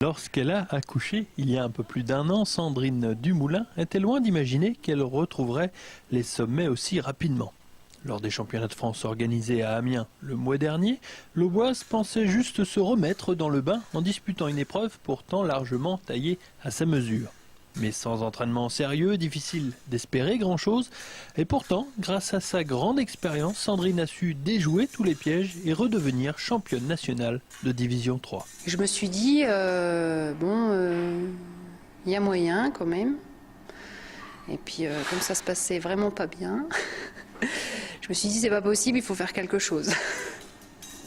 Lorsqu'elle a accouché, il y a un peu plus d'1 an, Sandrine Dumoulin était loin d'imaginer qu'elle retrouverait les sommets aussi rapidement. Lors des championnats de France organisés à Amiens le mois dernier, l'Auboise pensait juste se remettre dans le bain en disputant une épreuve pourtant largement taillée à sa mesure. Mais sans entraînement sérieux, difficile d'espérer grand-chose. Et pourtant, grâce à sa grande expérience, Sandrine a su déjouer tous les pièges et redevenir championne nationale de Division 3. Je me suis dit, il y a moyen quand même. Et puis, comme ça se passait vraiment pas bien, je me suis dit, c'est pas possible, il faut faire quelque chose.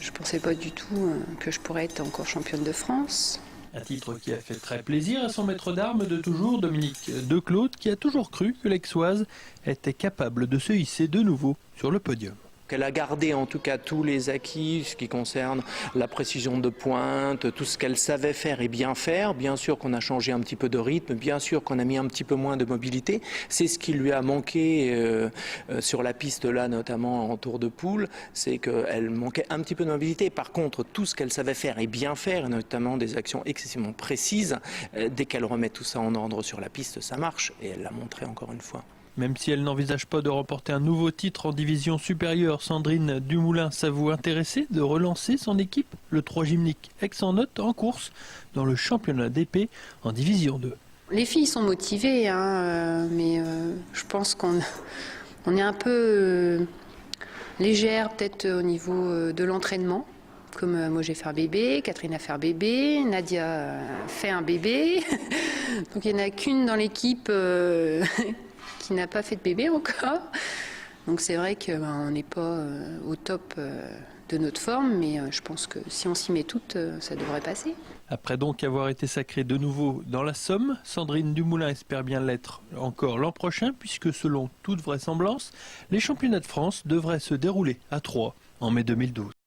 Je pensais pas du tout que je pourrais être encore championne de France. Un titre qui a fait très plaisir à son maître d'armes de toujours, Dominique Declaude, qui a toujours cru que l'Aixoise était capable de se hisser de nouveau sur le podium. Elle a gardé en tout cas tous les acquis, ce qui concerne la précision de pointe, tout ce qu'elle savait faire et bien faire. Bien sûr qu'on a changé un petit peu de rythme, bien sûr qu'on a mis un petit peu moins de mobilité. C'est ce qui lui a manqué sur la piste là, notamment en tour de poule, c'est qu'elle manquait un petit peu de mobilité. Par contre, tout ce qu'elle savait faire et bien faire, et notamment des actions excessivement précises, dès qu'elle remet tout ça en ordre sur la piste, ça marche. Et elle l'a montré encore une fois. Même si elle n'envisage pas de remporter un nouveau titre en division supérieure, Sandrine Dumoulin s'avoue intéressée de relancer son équipe, le 3 Gymnique Aix-en-Noth, en course dans le championnat d'épée en division 2. Les filles sont motivées, mais je pense qu'on est un peu légère peut-être au niveau de l'entraînement. Comme moi j'ai fait un bébé, Catherine a fait un bébé, Nadia a fait un bébé. Donc il n'y en a qu'une dans l'équipe qui n'a pas fait de bébé encore. Donc c'est vrai qu'on n'est pas au top de notre forme, mais je pense que si on s'y met toutes, ça devrait passer. Après donc avoir été sacrée de nouveau dans la Somme, Sandrine Dumoulin espère bien l'être encore l'an prochain, puisque selon toute vraisemblance, les championnats de France devraient se dérouler à Troyes en mai 2012.